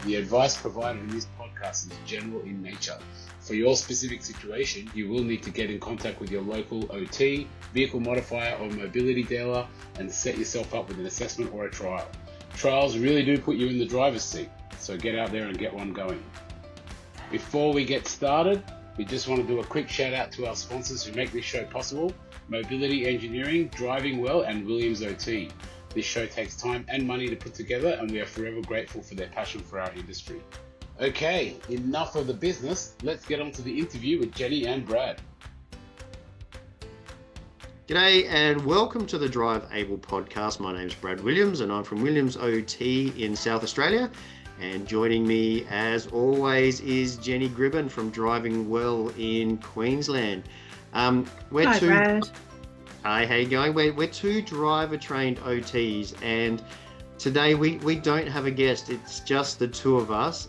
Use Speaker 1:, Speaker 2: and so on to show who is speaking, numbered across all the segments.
Speaker 1: The advice provided in this podcast is general in nature. For your specific situation, you will need to get in contact with your local OT, vehicle modifier or mobility dealer and set yourself up with an assessment or a trial. Trials really do put you in the driver's seat, so get out there and get one going. Before we get started, we just want to do a quick shout out to our sponsors who make this show possible: Mobility Engineering, Driving Well, and Williams OT. This show takes time and money to put together, and we are forever grateful for their passion for our industry. Okay, enough of the business. Let's get on to the interview with Jenny and Brad.
Speaker 2: G'day and welcome to the Drive Able podcast. My name's Brad Williams and I'm from Williams OT in South Australia. And joining me as always is Jenny Gribbin from Driving Well in Queensland.
Speaker 3: Hi, Brad.
Speaker 2: Hi, how you going? We're two driver-trained OTs, and today we don't have a guest. It's just the two of us.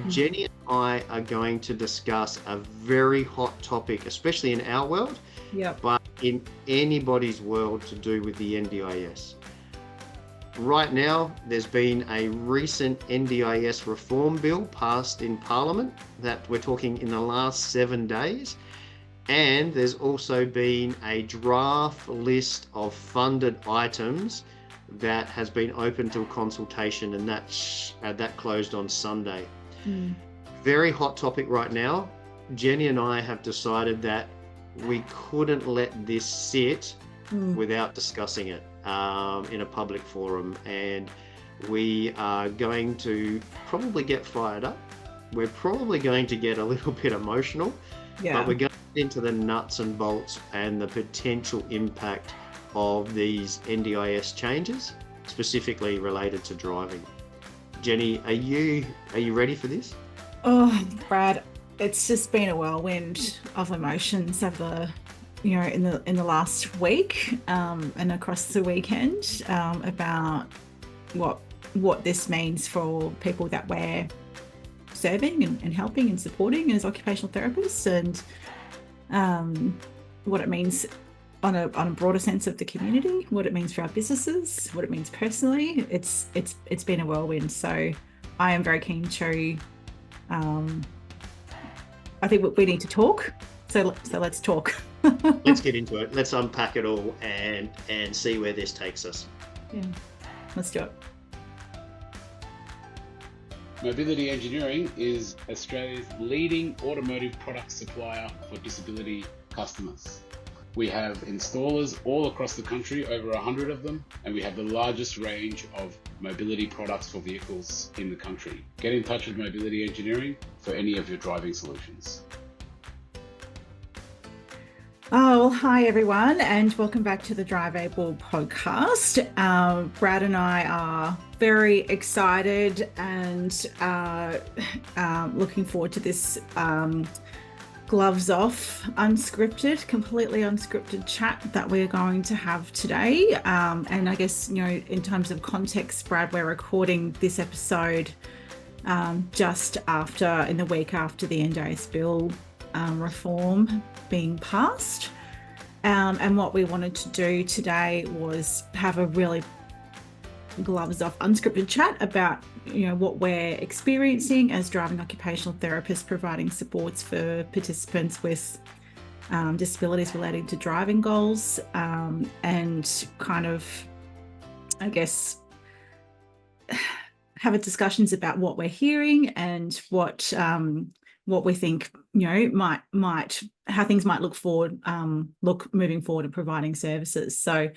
Speaker 2: Jenny and I are going to discuss a very hot topic, especially in our world, but in anybody's world, to do with the NDIS. Right now, there's been a recent NDIS reform bill passed in Parliament that we're talking in the last 7 days. And there's also been a draft list of funded items that has been open to consultation, and that closed on Sunday. Very hot topic right now. Jenny and I have decided that we couldn't let this sit without discussing it in a public forum, and we are going to probably get fired up. We're probably going to get a little bit emotional, but we're going into the nuts and bolts and the potential impact of these NDIS changes, specifically related to driving. Jenny, are you ready for this?
Speaker 3: Oh, Brad, it's just been a whirlwind of emotions over, in the last week and across the weekend about what this means for people that we're serving and helping and supporting as occupational therapists, and what it means on a broader sense of the community, what it means for our businesses, what it means personally. It's been a whirlwind. So I am very keen to, I think we need to talk. So let's talk.
Speaker 2: Let's get into it. Let's unpack it all and see where this takes us.
Speaker 3: Yeah, let's do it.
Speaker 1: Mobility Engineering is Australia's leading automotive product supplier for disability customers. We have installers all across the country, over 100 of them, and we have the largest range of mobility products for vehicles in the country. Get in touch with Mobility Engineering for any of your driving solutions.
Speaker 3: Oh, well, hi everyone, and welcome back to the Drive Able podcast. Brad and I are very excited and looking forward to this gloves off, completely unscripted chat that we're going to have today. And I guess, in terms of context, Brad, we're recording this episode just in the week after the NDIS bill reform being passed. And what we wanted to do today was have a really gloves off, unscripted chat about, what we're experiencing as driving occupational therapists, providing supports for participants with disabilities relating to driving goals, and kind of, I guess, have discussions about what we're hearing and what we think, might how things might look moving forward and providing services. So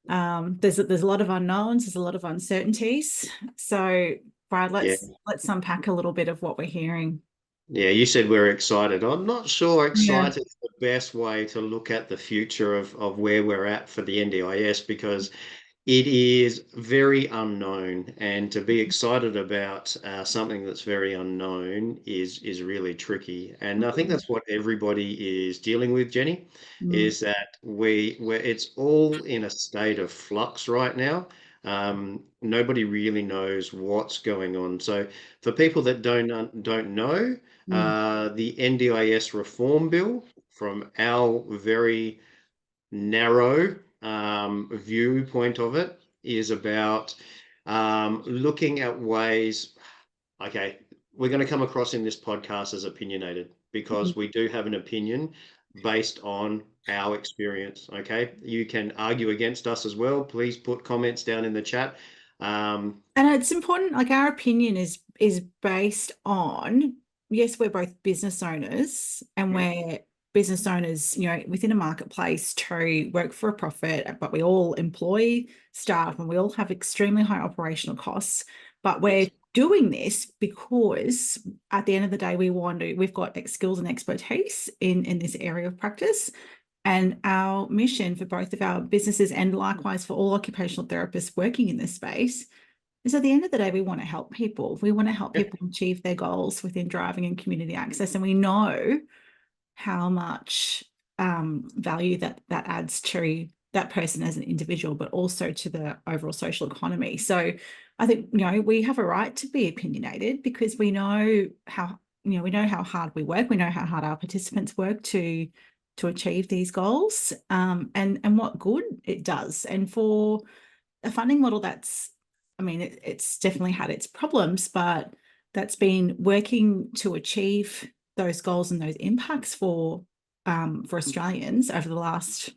Speaker 3: there's a lot of unknowns, there's a lot of uncertainties. So Brad, let's unpack a little bit of what we're hearing.
Speaker 2: Yeah, you said we're excited. I'm not sure excited is the best way to look at the future of where we're at for the NDIS, because it is very unknown, and to be excited about something that's very unknown is really tricky. And I think that's what everybody is dealing with, Jenny, is that it's all in a state of flux right now. Nobody really knows what's going on. So for people that don't know, the NDIS reform bill, from our very narrow viewpoint of it, is about looking at ways okay, we're going to come across in this podcast as opinionated because we do have an opinion based on our experience. Okay, you can argue against us as well. Please put comments down in the chat.
Speaker 3: And it's important, like our opinion is based on, yes, we're both business owners and we're business owners, you know, within a marketplace to work for a profit, but we all employ staff and we all have extremely high operational costs. But we're doing this because at the end of the day, we've got skills and expertise in this area of practice. And our mission for both of our businesses and likewise for all occupational therapists working in this space is at the end of the day, we want to help people. We want to help people achieve their goals within driving and community access. And we know how much value that adds to that person as an individual, but also to the overall social economy. So I think, you know, we have a right to be opinionated because we know how, you know, we know how hard we work. We know how hard our participants work to achieve these goals, and what good it does. And for a funding model that's, I mean, it's definitely had its problems, but that's been working to achieve those goals and those impacts for Australians over the last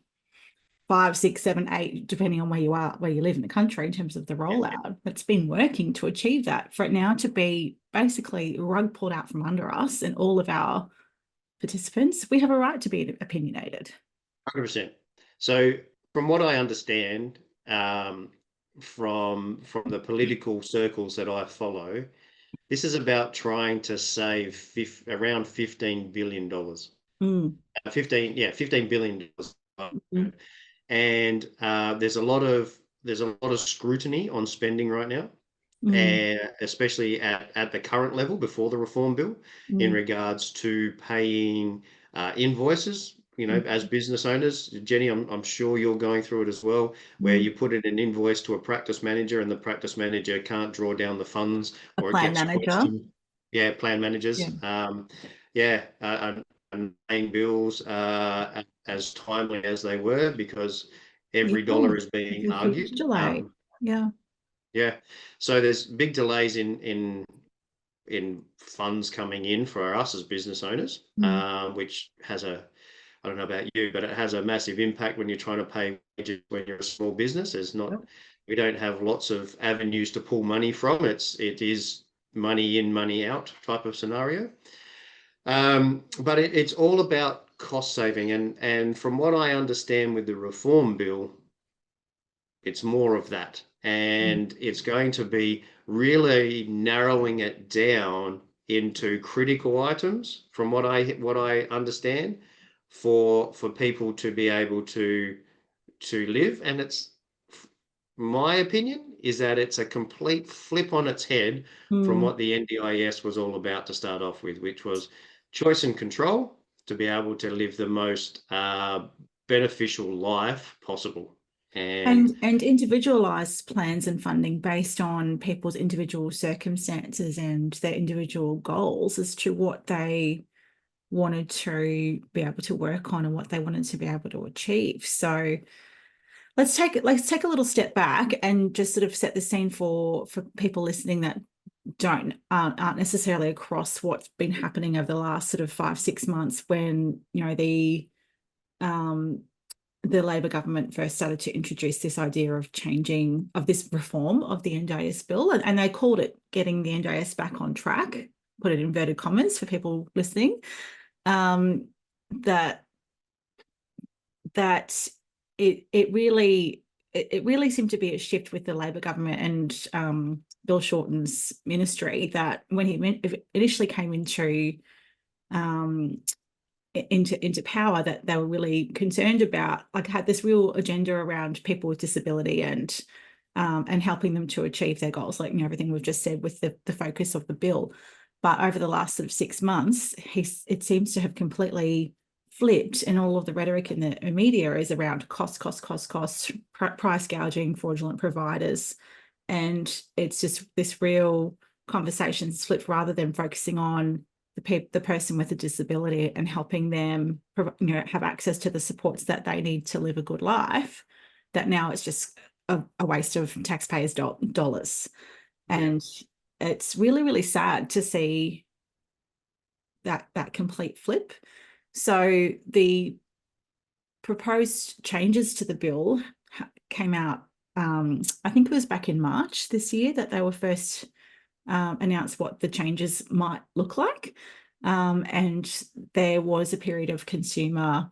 Speaker 3: 5, 6, 7, 8, depending on where you are, where you live in the country in terms of the rollout. It's been working to achieve that. For it now to be basically rug pulled out from under us and all of our participants, we have a right to be opinionated.
Speaker 2: 100%. So from what I understand, from the political circles that I follow, this is about trying to save around $15 billion. 15 billion dollars. And there's a lot of scrutiny on spending right now. And especially at the current level before the reform bill, in regards to paying invoices, you know, as business owners. Jenny, I'm sure you're going through it as well, where you put in an invoice to a practice manager and the practice manager can't draw down the funds, or it gets questioned. Yeah, plan managers. And paying bills as timely as they were because every dollar is being argued. So there's big delays in funds coming in for us as business owners, which has I don't know about you, but it has a massive impact when you're trying to pay wages when you're a small business. We don't have lots of avenues to pull money from. It is money in, money out type of scenario. But it's all about cost saving. And from what I understand with the reform bill, it's more of that. And it's going to be really narrowing it down into critical items, from what I understand, for people to be able to live. And it's my opinion is that it's a complete flip on its head from what the NDIS was all about to start off with, which was choice and control to be able to live the most beneficial life possible.
Speaker 3: And individualized plans and funding based on people's individual circumstances and their individual goals as to what they wanted to be able to work on and what they wanted to be able to achieve. So let's take a little step back and just sort of set the scene for people listening that aren't necessarily across what's been happening over the last sort of 5, 6 months when, you know, the Labor government first started to introduce this idea of this reform of the NDIS bill, and they called it getting the NDIS back on track, put it in inverted commas for people listening, that it really seemed to be a shift with the Labor government and Bill Shorten's ministry, that when he initially came into power, that they were really concerned about, like, had this real agenda around people with disability and helping them to achieve their goals, like, you know, everything we've just said with the focus of the bill. But over the last sort of 6 months, it seems to have completely flipped, and all of the rhetoric in the media is around cost, price gouging, fraudulent providers, and it's just this real conversation's flipped, rather than focusing on the person with a disability and helping them, you know, have access to the supports that they need to live a good life. That now it's just a waste of taxpayers' dollars, and it's really, really sad to see that complete flip. So the proposed changes to the bill came out, I think it was back in March this year that they were first announced what the changes might look like. And there was a period of consumer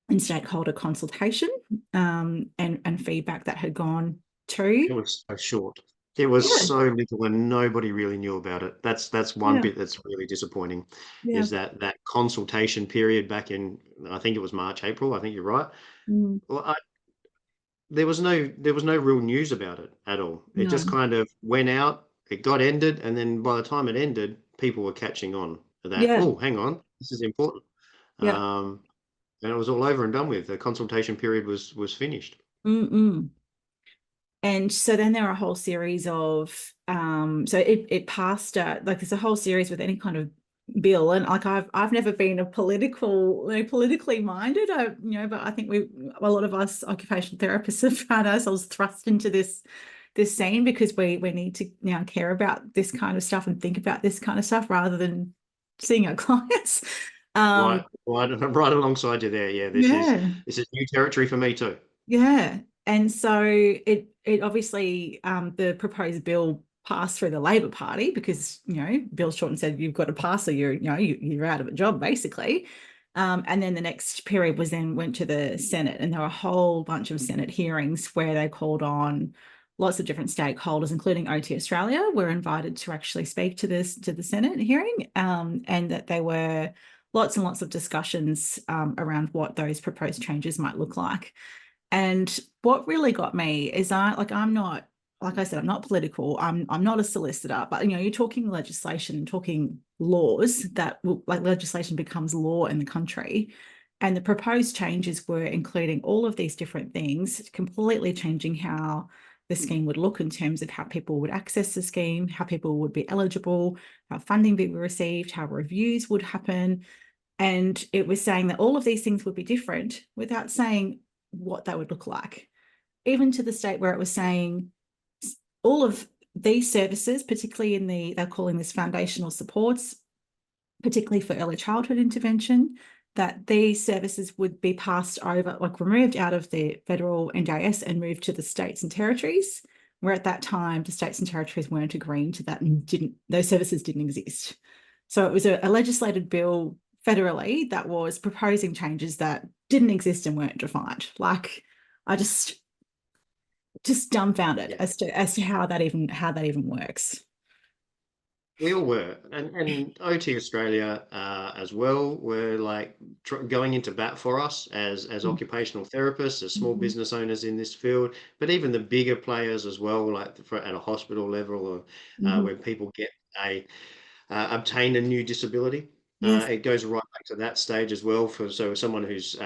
Speaker 3: and stakeholder consultation and feedback that had gone to.
Speaker 2: It was so short. It was
Speaker 3: Yeah.
Speaker 2: so little, and nobody really knew about it. That's one
Speaker 3: Yeah.
Speaker 2: bit that's really disappointing,
Speaker 3: Yeah.
Speaker 2: is that consultation period back in, I think it was March, April. I think you're right.
Speaker 3: Mm,
Speaker 2: Well, there was no real news about it at all. It
Speaker 3: no.
Speaker 2: just kind of went out, it got ended, and then by the time it ended, people were catching on that,
Speaker 3: Yeah.
Speaker 2: oh, hang on, this is important.
Speaker 3: Yeah.
Speaker 2: And it was all over and done with. The consultation period was finished.
Speaker 3: Mm-mm. And so then there are a whole series of so it passed like there's a whole series with any kind of bill, and like I've never been a politically minded, but I think a lot of us occupational therapists have found ourselves thrust into this scene because we need to now care about this kind of stuff and think about this kind of stuff rather than seeing our clients.
Speaker 2: Right, right alongside you there. Yeah,
Speaker 3: Yeah.
Speaker 2: this is new territory for me too.
Speaker 3: Yeah. And so it obviously the proposed bill passed through the Labor Party because, Bill Shorten said you've got to pass or you're out of a job basically. And then the next period went to the Senate, and there were a whole bunch of Senate hearings where they called on lots of different stakeholders, including OT Australia, were invited to actually speak to the Senate hearing, and that there were lots and lots of discussions around what those proposed changes might look like. And what really got me is I'm not, like I said, I'm not political. I'm not a solicitor, but you're talking legislation, talking laws that like legislation becomes law in the country. And the proposed changes were including all of these different things, completely changing how the scheme would look in terms of how people would access the scheme, how people would be eligible, how funding would be received, how reviews would happen. And it was saying that all of these things would be different without saying what that would look like, even to the state where it was saying all of these services, particularly they're calling this foundational supports, particularly for early childhood intervention, that these services would be passed over, like removed out of the federal NDIS and moved to the states and territories, where at that time the states and territories weren't agreeing to that and those services didn't exist. So it was a legislated bill federally that was proposing changes that didn't exist and weren't defined. Like I just dumbfounded as to how that even works.
Speaker 2: We all were, and OT Australia as well were like going into bat for us as occupational therapists, as small business owners in this field, but even the bigger players as well, like at a hospital level or when people get obtain a new disability.
Speaker 3: Yes.
Speaker 2: It goes right back to that stage as well. So someone who's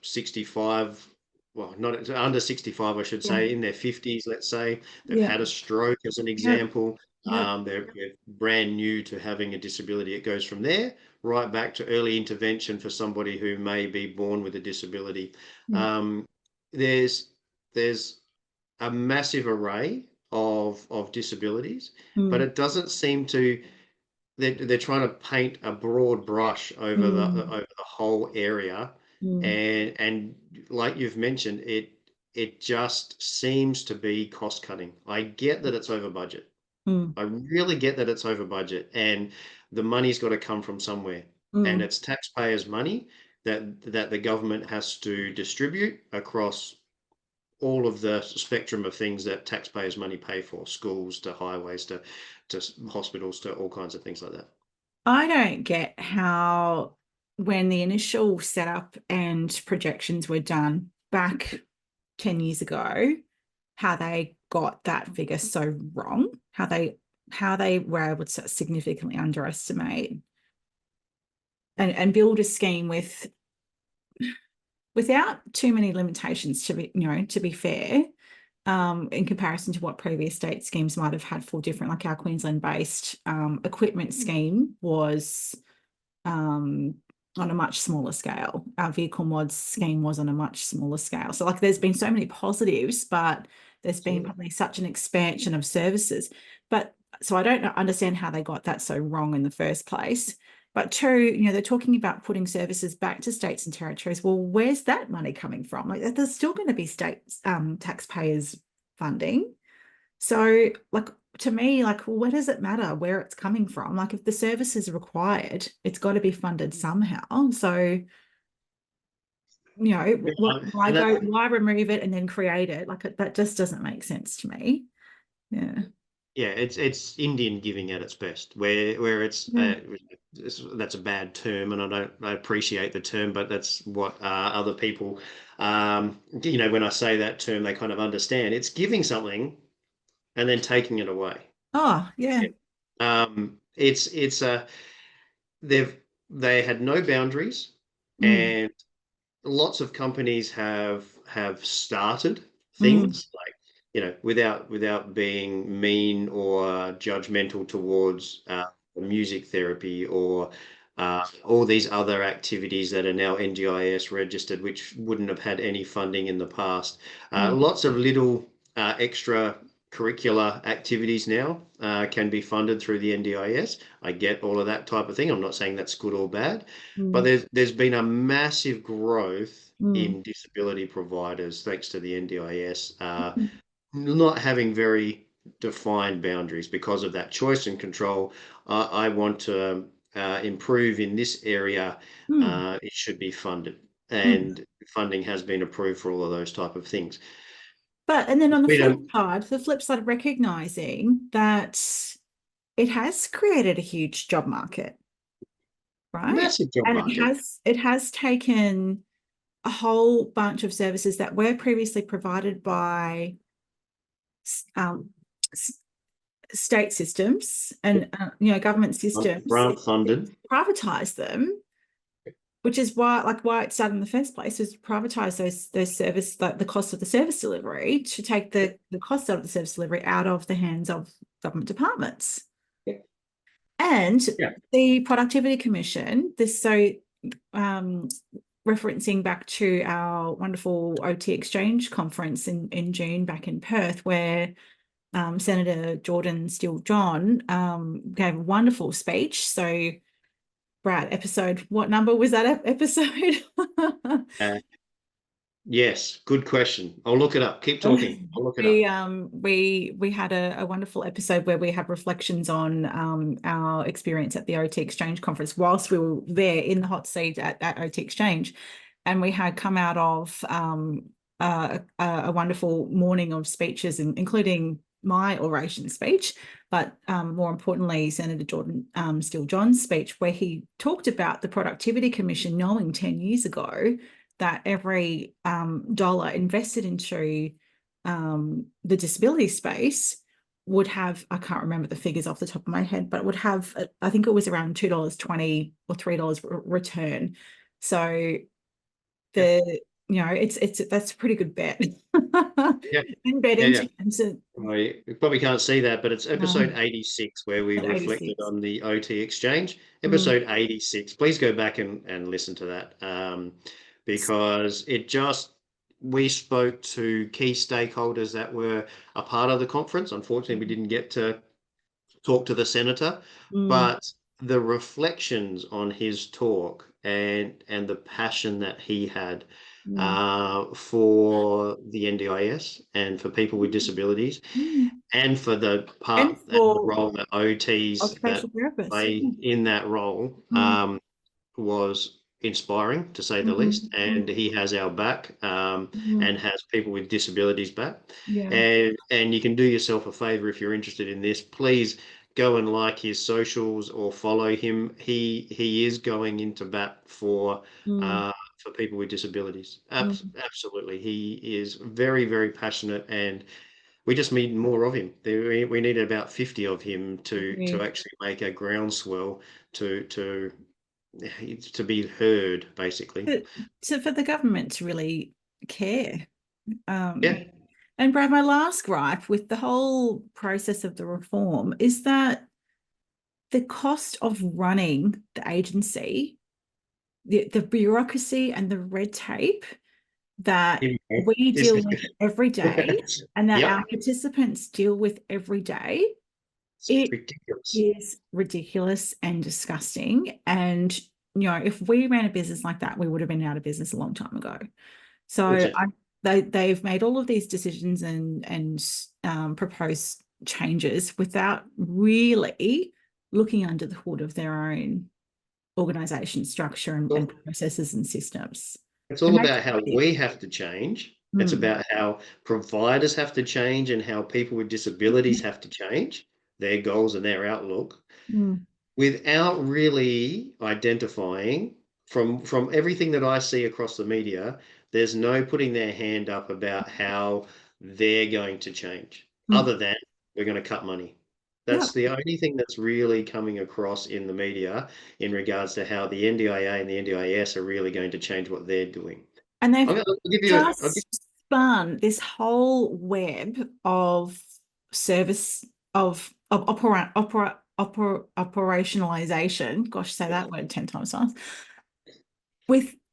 Speaker 2: 65, well, not under 65, I should say, in their 50s, let's say, they've had a stroke as an example. They're brand new to having a disability. It goes from there right back to early intervention for somebody who may be born with a disability. There's a massive array of disabilities, but it doesn't seem to. They're trying to paint a broad brush over the whole area, and like you've mentioned, it just seems to be cost cutting. I get that it's over budget. I really get that it's over budget, and the money's got to come from somewhere, and it's taxpayers' money that the government has to distribute across all of the spectrum of things that taxpayers' money pay for, schools to highways to hospitals to all kinds of things like that.
Speaker 3: I don't get how, when the initial setup and projections were done back 10 years ago, how they got that figure so wrong, how they were able to significantly underestimate and build a scheme without too many limitations, to be fair, in comparison to what previous state schemes might have had for different, like our Queensland-based equipment scheme was on a much smaller scale. Our vehicle mods scheme was on a much smaller scale. So like there's been so many positives, but there's been probably such an expansion of services. But so I don't understand how they got that so wrong in the first place. But two, you know, they're talking about putting services back to states and territories. Well, where's that money coming from? Like, there's still going to be state taxpayers funding. So, like, to me, like, well, where does it matter where it's coming from? Like, if the service is required, it's got to be funded somehow. So, you know, why remove it and then create it? Like, that just doesn't make sense to me. Yeah.
Speaker 2: Yeah, it's Indian giving at its best, where that's a bad term, and I appreciate the term, but that's what other people, you know, when I say that term, they kind of understand. It's giving something and then taking it away.
Speaker 3: Oh, yeah.
Speaker 2: It's they had no boundaries,
Speaker 3: Mm,
Speaker 2: and lots of companies have started
Speaker 3: mm,
Speaker 2: things like, you know, without being mean or judgmental towards music therapy or all these other activities that are now NDIS registered, which wouldn't have had any funding in the past.
Speaker 3: mm,
Speaker 2: Lots of little extra curricular activities now can be funded through the NDIS. I get all of that type of thing. I'm not saying that's good or bad, but
Speaker 3: mm,
Speaker 2: there's been a massive growth
Speaker 3: mm,
Speaker 2: in disability providers thanks to the NDIS
Speaker 3: mm,
Speaker 2: not having very defined boundaries because of that choice and control. I want to improve in this area.
Speaker 3: mm,
Speaker 2: It should be funded,
Speaker 3: mm.
Speaker 2: and funding has been approved for all of those type of things.
Speaker 3: But, and then on
Speaker 2: We don't
Speaker 3: the flip side of recognizing that it has created a huge job market, right?
Speaker 2: massive job
Speaker 3: And
Speaker 2: market.
Speaker 3: it has taken a whole bunch of services that were previously provided by um, state systems and you know, government systems,
Speaker 2: Grant funded.
Speaker 3: privatize them, which is why it started in the first place, was privatize those service, like the cost of the service delivery, to take the cost of the service delivery out of the hands of government departments.
Speaker 2: Yeah.
Speaker 3: And
Speaker 2: Yeah.
Speaker 3: the Productivity Commission, referencing back to our wonderful OT Exchange conference in June back in Perth, where Senator Jordan Steele John gave a wonderful speech. So, Brad, what number was that episode?
Speaker 2: Yes, good question. I'll look it up. Keep talking. I'll look it up.
Speaker 3: We had a wonderful episode where we had reflections on our experience at the OT Exchange conference whilst we were there in the hot seat at OT Exchange, and we had come out of a wonderful morning of speeches, including my oration speech, but more importantly, Senator Jordan Steele John's speech, where he talked about the Productivity Commission knowing 10 years ago that every dollar invested into the disability space would have, I can't remember the figures off the top of my head, but it would have, I think it was around $2.20 or $3 return. So you know, that's a pretty good bet.
Speaker 2: Yeah.
Speaker 3: In betting terms.
Speaker 2: You probably can't see that, but it's episode 86 where we reflected
Speaker 3: 86.
Speaker 2: on the OT Exchange. Episode 86. Please go back and listen to that because we spoke to key stakeholders that were a part of the conference. Unfortunately, we didn't get to talk to the senator, but the reflections on his talk and the passion that he had for the NDIS and for people with disabilities and for the part and the role that OTs that play in that role was inspiring, to say the least. And he has our back and has people with disabilities back. And you can do yourself a favor if you're interested in this. Please go and like his socials or follow him. He is going into bat for people with disabilities. Absolutely. He is very, very passionate, and we just need more of him. We needed about 50 of him to actually make a groundswell to be heard, basically.
Speaker 3: So for the government to really care. And Brad, my last gripe with the whole process of the reform is that the cost of running the agency, the bureaucracy and the red tape that we deal with every day and that our participants deal with every day It
Speaker 2: ridiculous.
Speaker 3: is ridiculous and disgusting. And, if we ran a business like that, we would have been out of business a long time ago. So they've made all of these decisions and proposed changes without really looking under the hood of their own organization structure and processes and systems.
Speaker 2: It's all about how we have to change. It's
Speaker 3: Mm.
Speaker 2: about how providers have to change and how people with disabilities have to change their goals and their outlook
Speaker 3: Mm.
Speaker 2: without really identifying from everything that I see across the media, there's no putting their hand up about how they're going to change, other than we're going to cut money. That's the only thing that's really coming across in the media in regards to how the NDIA and the NDIS are really going to change what they're doing.
Speaker 3: And they've
Speaker 2: I'll give you
Speaker 3: just spun this whole web of service of operationalization. Gosh, say that word 10 times fast.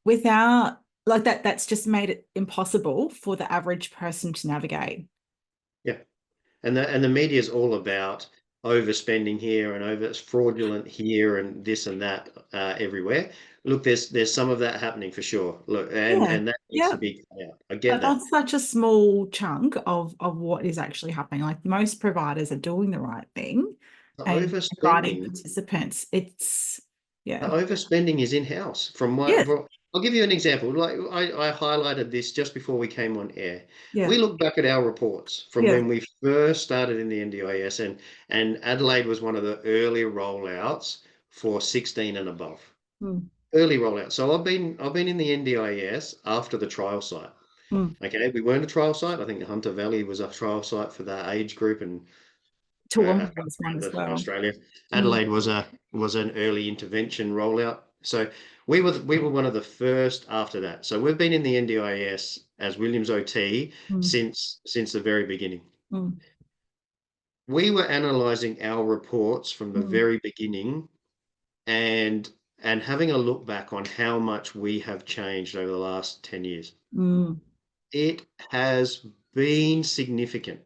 Speaker 3: Without like that's just made it impossible for the average person to navigate.
Speaker 2: Yeah. And the media is all about overspending here and over fraudulent here and this and that everywhere. Look, there's some of that happening for sure. Look, and that needs to be cut out. I get that.
Speaker 3: That's such a small chunk of what is actually happening. Like most providers are doing the right thing and providing participants. It's
Speaker 2: The overspending is in-house. I'll give you an example. Like I highlighted this just before we came on air.
Speaker 3: Yeah.
Speaker 2: We look back at our reports from when we first started in the NDIS, and Adelaide was one of the early rollouts for 16 and above. Early rollout. So I've been in the NDIS after the trial site. Okay, we weren't a trial site. I think Hunter Valley was a trial site for that age group, and Australia. Adelaide was an early intervention rollout. So we were one of the first after that. So we've been in the NDIS as Williams OT since the very beginning. We were analysing our reports from the very beginning and having a look back on how much we have changed over the last 10 years. It has been significant.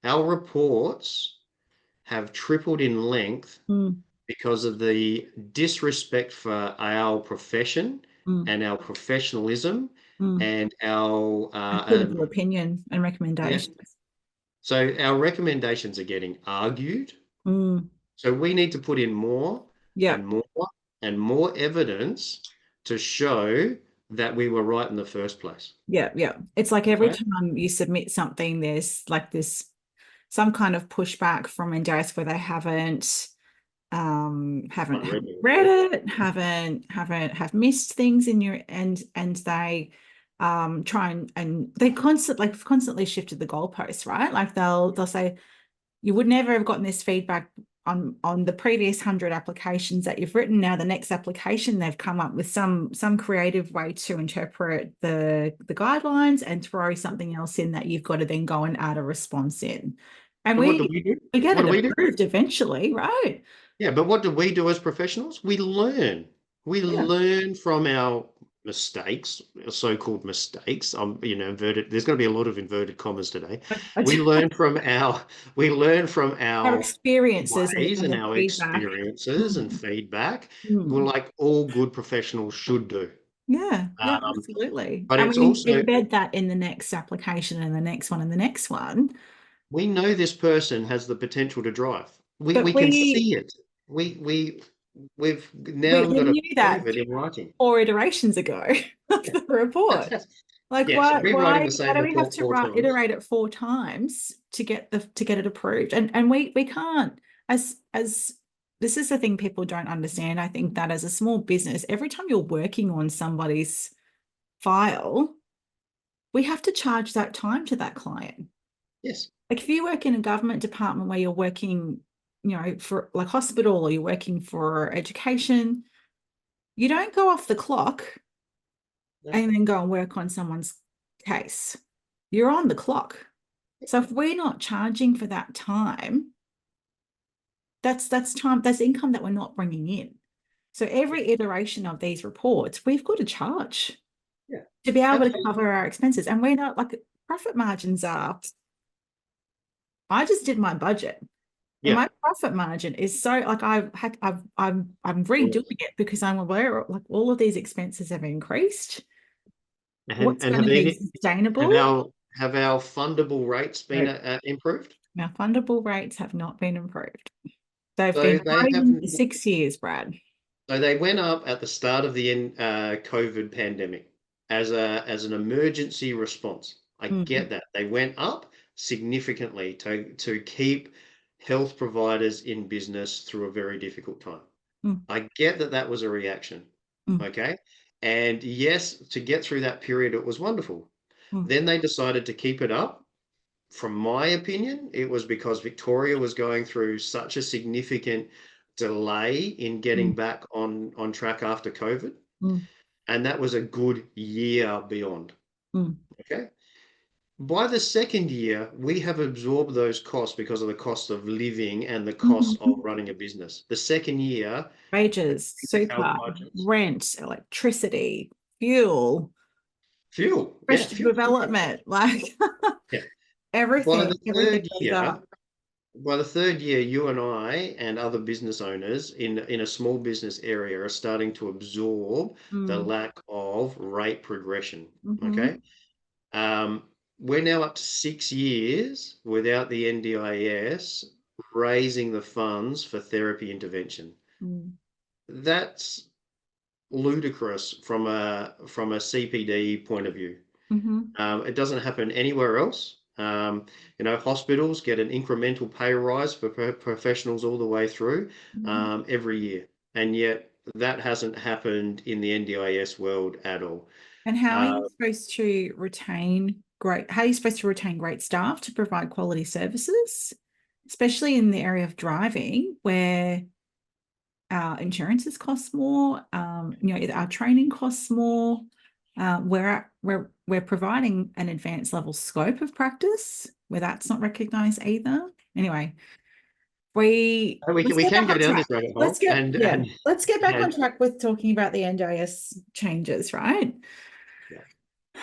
Speaker 2: Our reports have tripled in length because of the disrespect for our profession and our professionalism and our
Speaker 3: critical opinion and recommendations.
Speaker 2: Yeah. So our recommendations are getting argued. So we need to put in more and more evidence to show that we were right in the first place.
Speaker 3: Yeah. It's like every time you submit something, there's like some kind of pushback from NDIS where they haven't read it, have missed things in your and they try and they constantly shifted the goalposts, right? Like they'll say you would never have gotten this feedback on the previous 100 applications that you've written. Now the next application they've come up with some creative way to interpret the guidelines and throw something else in that you've got to then go and add a response in. And we get it approved eventually, right?
Speaker 2: Yeah, but what do we do as professionals? We learn. We learn from our mistakes, so-called mistakes. Inverted. There's going to be a lot of inverted commas today. We learn from our
Speaker 3: experiences
Speaker 2: and our experiences and feedback. Well, like all good professionals should do.
Speaker 3: Yeah, absolutely.
Speaker 2: But it's also
Speaker 3: embed that in the next application and the next one and the next one.
Speaker 2: We know this person has the potential to drive. We can see it. We've now got to prove it in writing.
Speaker 3: 4 iterations ago of the report. Like why do we have to iterate it 4 times to get it approved? And we can't as this is the thing people don't understand. I think that as a small business, every time you're working on somebody's file, we have to charge that time to that client.
Speaker 2: Yes.
Speaker 3: Like if you work in a government department where you're working, for like hospital or you're working for education, you don't go off the clock and then go and work on someone's case. You're on the clock. So if we're not charging for that time, that's time, that's income that we're not bringing in. So every iteration of these reports, we've got to charge to be able to cover our expenses. And we're not, like, profit margins are, I just did my budget And
Speaker 2: Yeah.
Speaker 3: my profit margin is so like I'm redoing it because I'm aware like all of these expenses have increased. What's
Speaker 2: And
Speaker 3: going to be sustainable?
Speaker 2: have our fundable rates been
Speaker 3: No,
Speaker 2: improved?
Speaker 3: our fundable rates have not been improved. They've
Speaker 2: So
Speaker 3: been
Speaker 2: they have.
Speaker 3: rising for 6 years, Brad.
Speaker 2: So they went up at the start of the COVID pandemic as an emergency response. I
Speaker 3: Mm,
Speaker 2: get that. They went up significantly to keep health providers in business through a very difficult time.
Speaker 3: mm,
Speaker 2: I get that that was a reaction.
Speaker 3: mm,
Speaker 2: Okay. And yes, to get through that period, it was wonderful.
Speaker 3: mm,
Speaker 2: Then they decided to keep it up. From my opinion, it was because Victoria was going through such a significant delay in getting
Speaker 3: mm,
Speaker 2: back on track after COVID,
Speaker 3: mm,
Speaker 2: and that was a good year beyond.
Speaker 3: mm,
Speaker 2: Okay. By the second year, we have absorbed those costs because of the cost of living and the cost of
Speaker 3: mhm.
Speaker 2: running a business. The second year,
Speaker 3: Wages,
Speaker 2: health
Speaker 3: super,
Speaker 2: budgets,
Speaker 3: rent, electricity, fuel,
Speaker 2: fuel, yeah,
Speaker 3: professional
Speaker 2: fuel.
Speaker 3: development, like
Speaker 2: Yeah. By the
Speaker 3: everything
Speaker 2: third
Speaker 3: goes
Speaker 2: year,
Speaker 3: up.
Speaker 2: By the third year, you and I and other business owners in a small business area are starting to absorb the
Speaker 3: Mm,
Speaker 2: lack of rate progression.
Speaker 3: hmm
Speaker 2: Okay. Um, we're now up to 6 years without the NDIS raising the funds for therapy intervention.
Speaker 3: mm,
Speaker 2: That's ludicrous from a CPD point of view.
Speaker 3: hmm
Speaker 2: It doesn't happen anywhere else. Hospitals get an incremental pay rise for professionals all the way through
Speaker 3: hmm
Speaker 2: every year, and yet that hasn't happened in the NDIS world at all.
Speaker 3: And how are
Speaker 2: Uh,
Speaker 3: you supposed to retain great, how are you supposed to retain great staff to provide quality services, especially in the area of driving where our insurances cost more, our training costs more. We're providing an advanced level scope of practice where that's not recognised either. Anyway,
Speaker 2: we can
Speaker 3: let's
Speaker 2: we
Speaker 3: get
Speaker 2: can
Speaker 3: back
Speaker 2: go
Speaker 3: on
Speaker 2: down this
Speaker 3: track.
Speaker 2: rabbit hole, and
Speaker 3: Let's get back on
Speaker 2: and
Speaker 3: track with talking about the NDIS changes, right?
Speaker 2: yeah,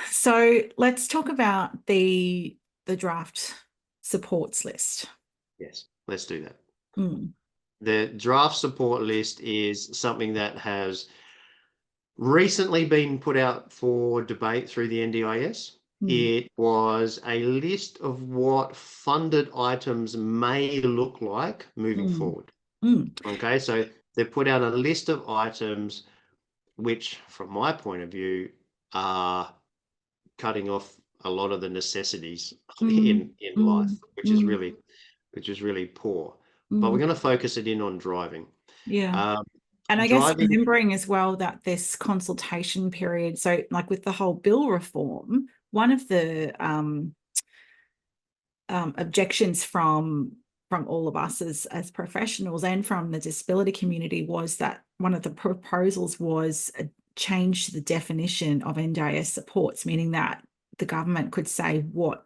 Speaker 3: So let's talk about the draft supports list.
Speaker 2: yes, let's do that.
Speaker 3: Mm,
Speaker 2: The draft support list is something that has recently been put out for debate through the NDIS.
Speaker 3: mm,
Speaker 2: It was a list of what funded items may look like moving
Speaker 3: mm,
Speaker 2: forward.
Speaker 3: mm,
Speaker 2: Okay, so they put out a list of items which, from my point of view, are cutting off a lot of the necessities
Speaker 3: mm,
Speaker 2: in life,
Speaker 3: mm, mm,
Speaker 2: which is really poor. But we're
Speaker 3: mm.
Speaker 2: going to focus it in on driving.
Speaker 3: Yeah.
Speaker 2: Um,
Speaker 3: And I guess
Speaker 2: driving,
Speaker 3: remembering as well that this consultation period, so like with the whole bill reform, one of the objections from all of us as professionals and from the disability community was that one of the proposals was a change to the definition of NDIS supports, meaning that the government could say what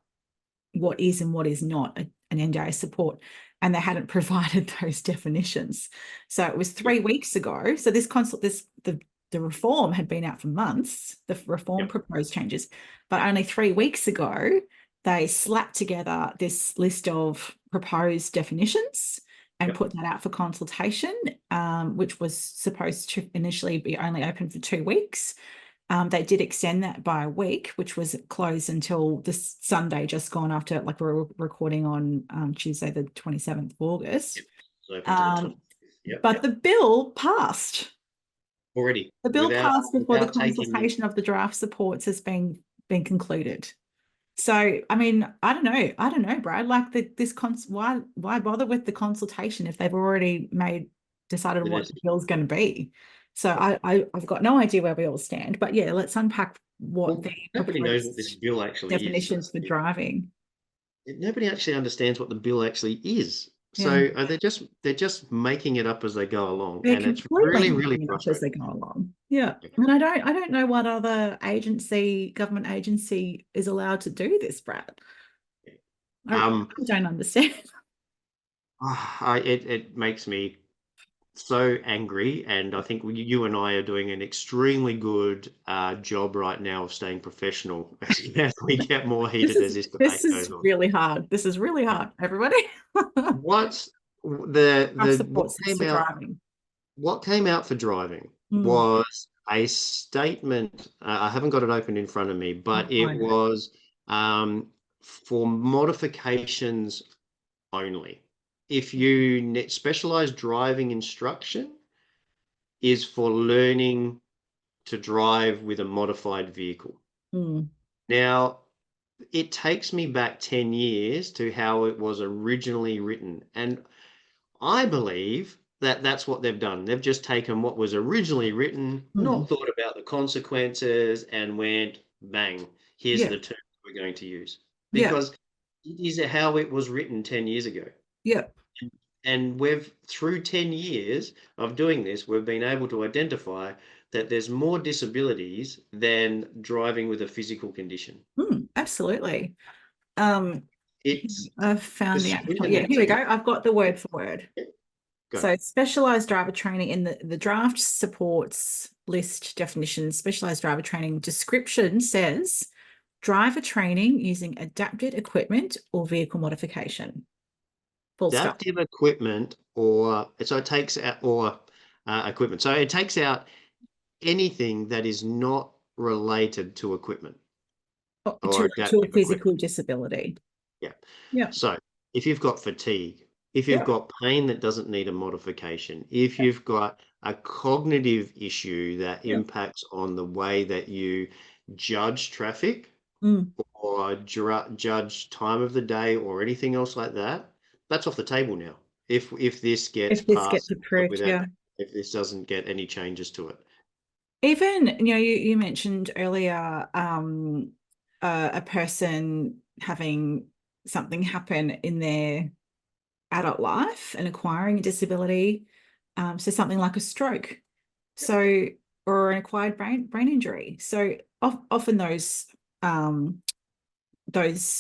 Speaker 3: is and what is not an NDIS support, and they hadn't provided those definitions. So it was 3 weeks ago. So the reform had been out for months. The reform
Speaker 2: yep,
Speaker 3: proposed changes, but only 3 weeks ago they slapped together this list of proposed definitions and
Speaker 2: yep.
Speaker 3: put that out for consultation, which was supposed to initially be only open for 2 weeks. They did extend that by a week, which was closed until this Sunday, just gone after, like we're recording on Tuesday, the 27th of August.
Speaker 2: Yep. It's open to the
Speaker 3: Um,
Speaker 2: 20th. Yep.
Speaker 3: but the bill passed.
Speaker 2: Already
Speaker 3: The bill passed before the
Speaker 2: taking.
Speaker 3: consultation of the draft supports has been concluded. So, I mean, I don't know. I don't know, Brad. Like why bother with the consultation if they've already decided
Speaker 2: The
Speaker 3: what the
Speaker 2: decision.
Speaker 3: bill's going to be? So
Speaker 2: Yep.
Speaker 3: I've got no idea where we all stand. But yeah, let's unpack what
Speaker 2: Well,
Speaker 3: the
Speaker 2: nobody knows what this
Speaker 3: proposed
Speaker 2: bill actually is.
Speaker 3: definitions for driving.
Speaker 2: Nobody actually understands what the bill actually is.
Speaker 3: Yeah.
Speaker 2: So they're just making it up as they go along,
Speaker 3: They're
Speaker 2: and it's
Speaker 3: completely
Speaker 2: really, really
Speaker 3: making it up as
Speaker 2: frustrating.
Speaker 3: they go along. Yeah. And I don't know what other government agency is allowed to do this, Brad. I
Speaker 2: Um,
Speaker 3: don't understand.
Speaker 2: it makes me so angry, and I think you and I are doing an extremely good job right now of staying professional as we get more
Speaker 3: This
Speaker 2: heated as
Speaker 3: is
Speaker 2: this debate
Speaker 3: this
Speaker 2: goes
Speaker 3: is
Speaker 2: on.
Speaker 3: really hard. This is really hard, everybody.
Speaker 2: What
Speaker 3: Drive
Speaker 2: the
Speaker 3: support for driving.
Speaker 2: what came out for driving
Speaker 3: Mm.
Speaker 2: was a statement. I haven't got it open in front of me,
Speaker 3: I'll
Speaker 2: but it
Speaker 3: find it.
Speaker 2: was for modifications only. If you specialized driving instruction is for learning to drive with a modified vehicle.
Speaker 3: Mm.
Speaker 2: Now, it takes me back 10 years to how it was originally written. And I believe that that's what they've done. They've just taken what was originally written,
Speaker 3: Mm.
Speaker 2: not thought about the consequences, and went, bang, here's
Speaker 3: Yeah.
Speaker 2: the term we're going to use.
Speaker 3: Yeah.
Speaker 2: Because it is how it was written 10 years ago.
Speaker 3: Yeah.
Speaker 2: And through 10 years of doing this, we've been able to identify that there's more disabilities than driving with a physical condition.
Speaker 3: Absolutely. I've
Speaker 2: It's
Speaker 3: found the actual, yeah, here we go.
Speaker 2: discriminating.
Speaker 3: I've got the word for word.
Speaker 2: Go.
Speaker 3: So specialized driver training in the draft supports list definitions. Specialized driver training description says driver training using adapted equipment or vehicle modification. Full stop.
Speaker 2: Adaptive equipment, or so it takes out, or equipment. So it takes out anything that is not related to equipment or
Speaker 3: To a
Speaker 2: adaptive
Speaker 3: physical
Speaker 2: equipment.
Speaker 3: disability.
Speaker 2: Yeah.
Speaker 3: Yeah.
Speaker 2: So if you've got fatigue, if you've
Speaker 3: Yeah.
Speaker 2: got pain that doesn't need a modification, if you've got a cognitive issue that
Speaker 3: Yeah.
Speaker 2: impacts on the way that you judge traffic
Speaker 3: Mm.
Speaker 2: or judge time of the day or anything else like that, that's off the table now. If this gets
Speaker 3: If this gets
Speaker 2: passed
Speaker 3: approved,
Speaker 2: without,
Speaker 3: yeah.
Speaker 2: if this doesn't get any changes to it.
Speaker 3: Even, you mentioned earlier a person having something happen in their adult life and acquiring a disability. So something like a stroke. So, or an acquired brain injury. So often those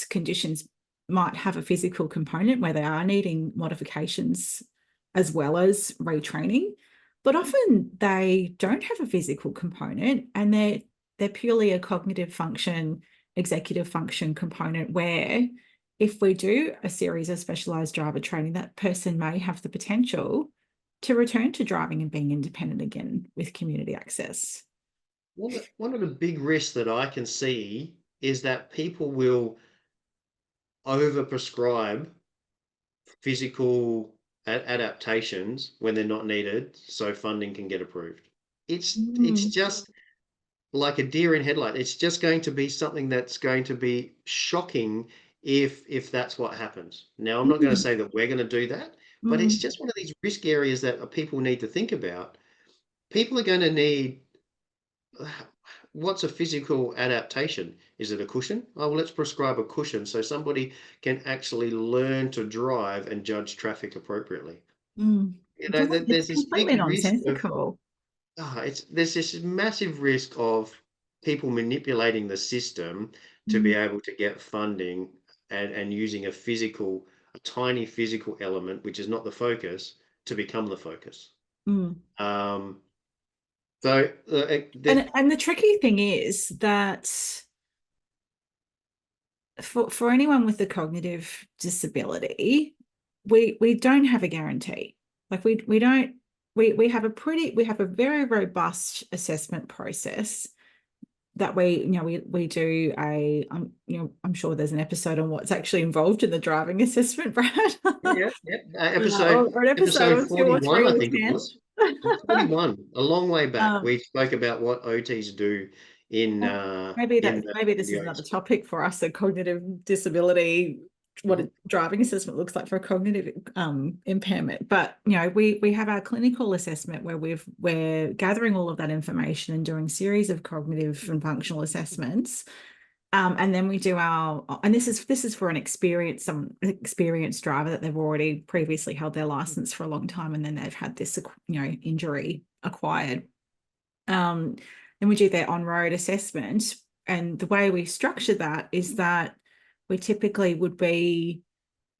Speaker 3: conditions might have a physical component where they are needing modifications as well as retraining, but often they don't have a physical component, and they're purely a cognitive function, executive function component, where if we do a series of specialized driver training, that person may have the potential to return to driving and being independent again with community access.
Speaker 2: One of the big risks that I can see is that people will overprescribe physical adaptations when they're not needed, so funding can get approved. It's
Speaker 3: Mm.
Speaker 2: just like a deer in headlight. It's just going to be something that's going to be shocking if that's what happens. Now, I'm not going to
Speaker 3: Mm.
Speaker 2: say that we're going to do that, but it's
Speaker 3: Mm.
Speaker 2: just one of these risk areas that people need to think about. People are going to need, what's a physical adaptation? Is it a cushion? Oh, well, let's prescribe a cushion so somebody can actually learn to drive and judge traffic appropriately.
Speaker 3: Mm.
Speaker 2: There's
Speaker 3: It's
Speaker 2: this
Speaker 3: completely
Speaker 2: big risk of,
Speaker 3: nonsensical.
Speaker 2: there's this massive risk of people manipulating the system to be
Speaker 3: Mm.
Speaker 2: able to get funding and using a tiny physical element, which is not the focus, to become the focus.
Speaker 3: Mm.
Speaker 2: Um, so
Speaker 3: And the tricky thing is that for anyone with a cognitive disability, we don't have a guarantee. Like we don't we have a very robust assessment process that we do I'm sure there's an episode on what's actually involved in the driving assessment, Brad.
Speaker 2: yeah. Episode
Speaker 3: Or an episode
Speaker 2: episode
Speaker 3: on 2 or
Speaker 2: 41,
Speaker 3: 3
Speaker 2: I
Speaker 3: or
Speaker 2: think it
Speaker 3: 10.
Speaker 2: was. 41, a long way back.
Speaker 3: um,
Speaker 2: We spoke about what OTs do in
Speaker 3: maybe
Speaker 2: the
Speaker 3: maybe this is
Speaker 2: NDIS.
Speaker 3: another topic for us, a cognitive disability, what a driving assessment looks like for a cognitive impairment. But we have our clinical assessment where we're gathering all of that information and doing series of cognitive and functional assessments. And then we do and this is for some experienced driver that they've already previously held their license for a long time, and then they've had this injury acquired. Then we do their on-road assessment, and the way we structure that is that we typically would be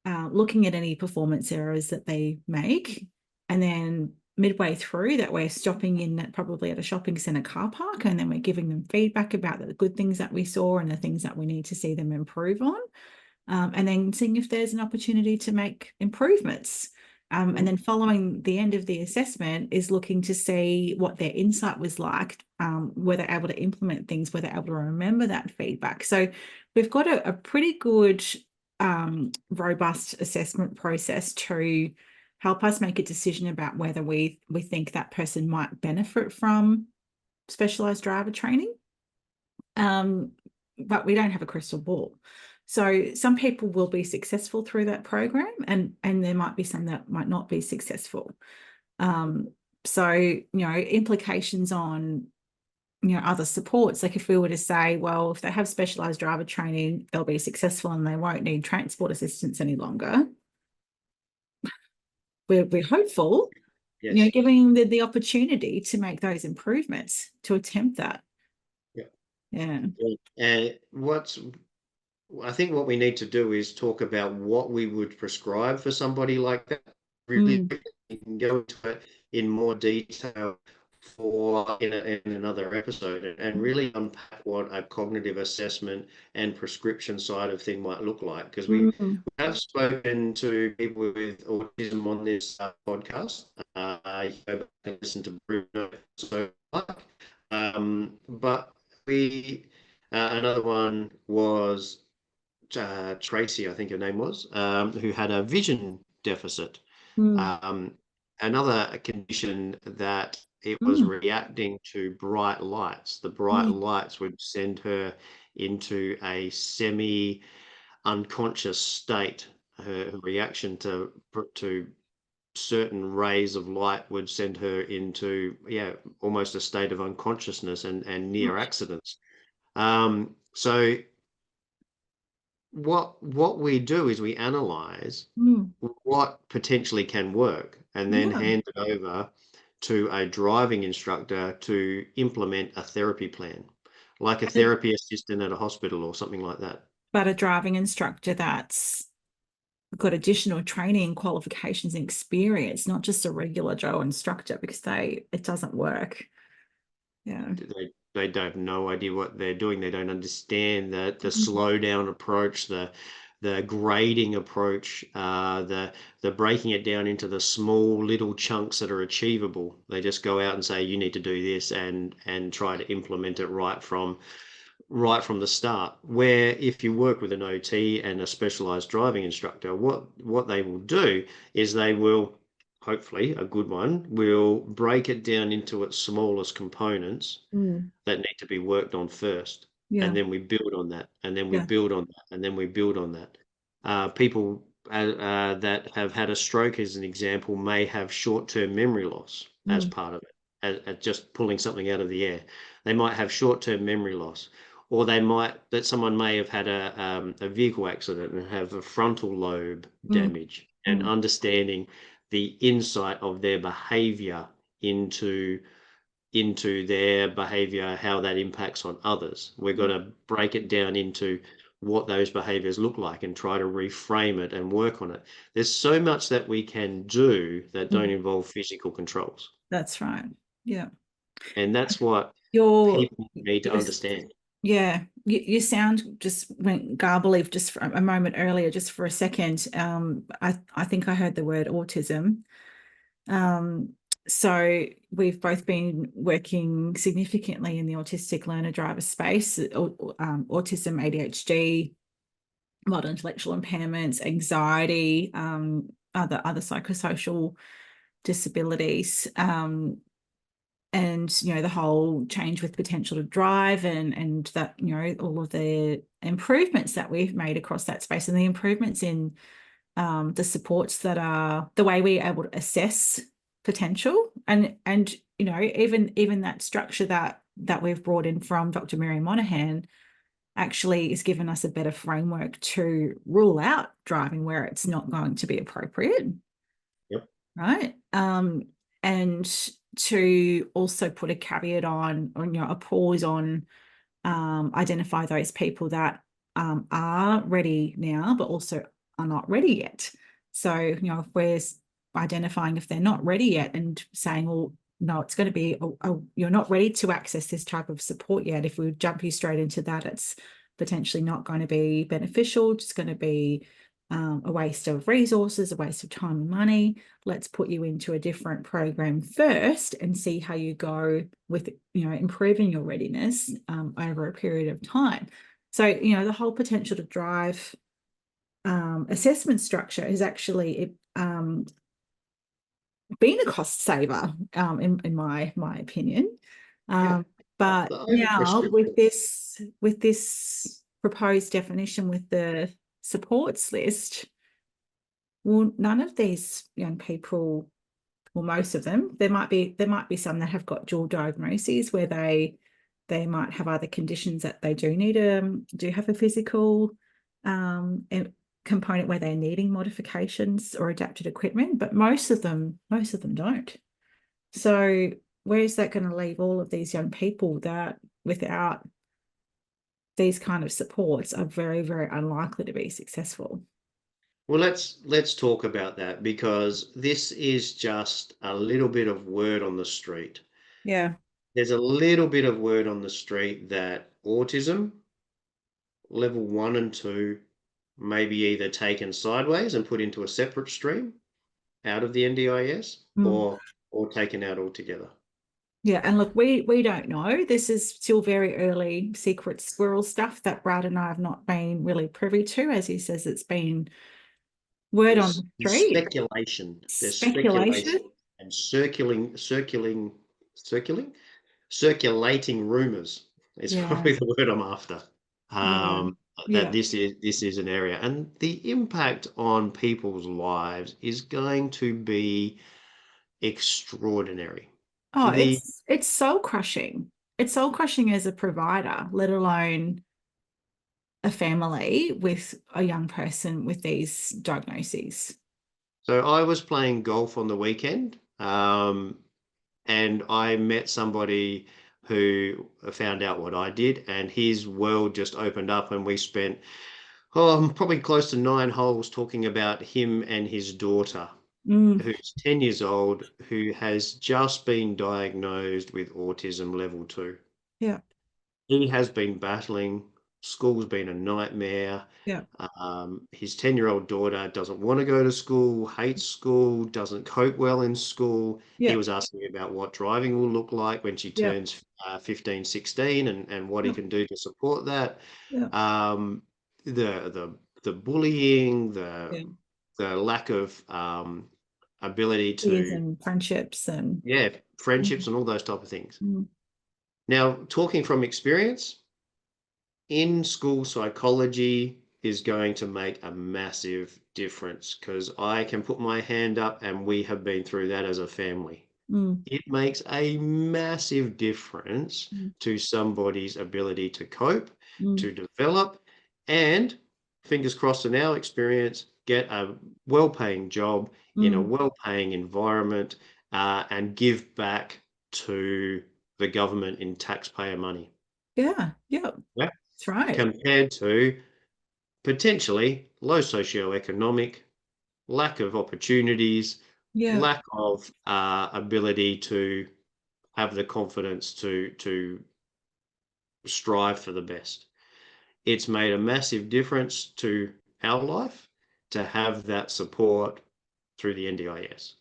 Speaker 3: looking at any performance errors that they make, and then midway through that we're stopping in probably at a shopping centre car park, and then we're giving them feedback about the good things that we saw and the things that we need to see them improve on, and then seeing if there's an opportunity to make improvements. And then following the end of the assessment is looking to see what their insight was like, were they able to implement things, were they able to remember that feedback. So we've got a pretty good robust assessment process to help us make a decision about whether we think that person might benefit from specialised driver training. But we don't have a crystal ball. So some people will be successful through that program, and there might be some that might not be successful. So, implications on, other supports, like if we were to say, well, if they have specialised driver training, they'll be successful and they won't need transport assistance any longer. We're hopeful,
Speaker 2: Yes.
Speaker 3: giving them the opportunity to make those improvements, to attempt that. Yeah.
Speaker 2: And I think what we need to do is talk about what we would prescribe for somebody like that. Really, we can go into it in more detail in another episode, and really unpack what a cognitive assessment and prescription side of thing might look like, because we have spoken to people with autism on this podcast. You go back and listen to Bruno, but we another one was Tracy, I think her name was, who had a vision deficit. Another condition that it was reacting to bright lights. The bright lights would send her into a semi-unconscious state. Her reaction to certain rays of light would send her into, almost a state of unconsciousness and near accidents. So what we do is we analyze what potentially can work, and then hand it over to a driving instructor to implement a therapy plan, like a therapy assistant at a hospital or something like that.
Speaker 3: But a driving instructor that's got additional training, qualifications and experience, not just a regular Joe instructor, because it doesn't work. Yeah.
Speaker 2: They have no idea what they're doing. They don't understand the slow down approach, the grading approach, the breaking it down into the small little chunks that are achievable. They just go out and say, you need to do this, and try to implement it right from the start. Where if you work with an OT and a specialized driving instructor, what they will do is they will, hopefully a good one, will break it down into its smallest components that need to be worked on first. And then we build on that, and then we build on that, and then we build on that. People that have had a stroke, as an example, may have short-term memory loss as part of it, as just pulling something out of the air. They might have short-term memory loss, or someone may have had a vehicle accident and have a frontal lobe damage, and understanding the insight of their behavior into their behavior, how that impacts on others. We're going to break it down into what those behaviors look like and try to reframe it and work on it. There's so much that we can do that don't involve physical controls.
Speaker 3: That's right. Yeah.
Speaker 2: And that's what people need to understand.
Speaker 3: Yeah. You sound just went garbly just for a moment earlier, just for a second. I think I heard the word autism. So we've both been working significantly in the autistic learner driver space, autism, ADHD, mild intellectual impairments, anxiety, other psychosocial disabilities, and the whole change with potential to drive, and that all of the improvements that we've made across that space, and the improvements in the supports that are the way we're able to assess potential, and even that structure that we've brought in from Dr. Mary Monaghan actually has given us a better framework to rule out driving where it's not going to be appropriate.
Speaker 2: Yep.
Speaker 3: Right. And to also put a caveat on a pause on identify those people that are ready now but also are not ready yet. So if we're identifying if they're not ready yet and saying, well, no, it's going to be you're not ready to access this type of support yet. If we jump you straight into that, it's potentially not going to be beneficial. It's going to be a waste of resources, a waste of time and money. Let's put you into a different program first and see how you go with, improving your readiness over a period of time. So, the whole potential to drive assessment structure has actually been a cost saver, in my opinion. But now with this proposed definition with the supports list, well, none of these young people, well, most of them, there might be some that have got dual diagnoses where they might have other conditions that they do need do have a physical component where they're needing modifications or adapted equipment, but most of them don't. So where's that going to leave all of these young people that without these kind of supports are very, very unlikely to be successful?
Speaker 2: Well, let's talk about that, because this is just a little bit of word on the street.
Speaker 3: Yeah.
Speaker 2: There's a little bit of word on the street that autism level 1 and 2 may be either taken sideways and put into a separate stream out of the NDIS or taken out altogether.
Speaker 3: Yeah, and look, we don't know. This is still very early secret squirrel stuff that Brad and I have not been really privy to. As he says, it's been word on the street.
Speaker 2: Speculation. There's speculation and circulating rumors is probably the word I'm after. That this is an area, and the impact on people's lives is going to be extraordinary.
Speaker 3: Oh, it's soul crushing. It's soul crushing as a provider, let alone a family with a young person with these diagnoses.
Speaker 2: So I was playing golf on the weekend, and I met somebody who found out what I did, and his world just opened up, and we spent probably close to 9 holes talking about him and his daughter, who's 10 years old, who has just been diagnosed with autism level 2.
Speaker 3: Yeah.
Speaker 2: He has been battling. School's been a nightmare.
Speaker 3: Yeah.
Speaker 2: His 10-year-old daughter doesn't want to go to school, hates school, doesn't cope well in school.
Speaker 3: Yeah.
Speaker 2: He was asking me about what driving will look like when she turns 15, 16, and what he can do to support that.
Speaker 3: Yeah.
Speaker 2: The bullying, the lack of ability to
Speaker 3: and friendships and
Speaker 2: friendships and all those type of things. Now, talking from experience, in school psychology is going to make a massive difference, because I can put my hand up and we have been through that as a family. It makes a massive difference to somebody's ability to cope, to develop, and fingers crossed in our experience, get a well-paying job in a well-paying environment, and give back to the government in taxpayer money.
Speaker 3: Yeah. That's right.
Speaker 2: Compared to potentially low socioeconomic, lack of opportunities, lack of ability to have the confidence to strive for the best. It's made a massive difference to our life to have that support through the NDIS.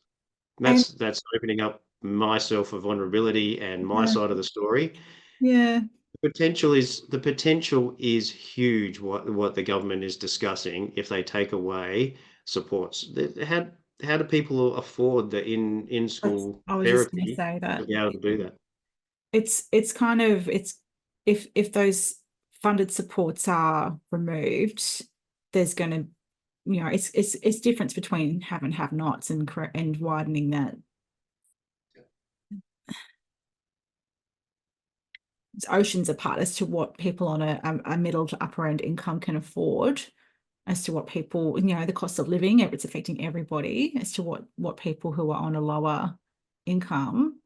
Speaker 2: That's opening up myself for vulnerability and my side of the story.
Speaker 3: Yeah.
Speaker 2: The potential is huge. What the government is discussing, if they take away supports, how do people afford the in school therapy to be able to do that?
Speaker 3: It's kind of if those funded supports are removed, there's going to, it's difference between have and have nots, and widening that. It's oceans apart as to what people on a middle to upper end income can afford, as to what people, the cost of living, it's affecting everybody, as to what people who are on a lower income,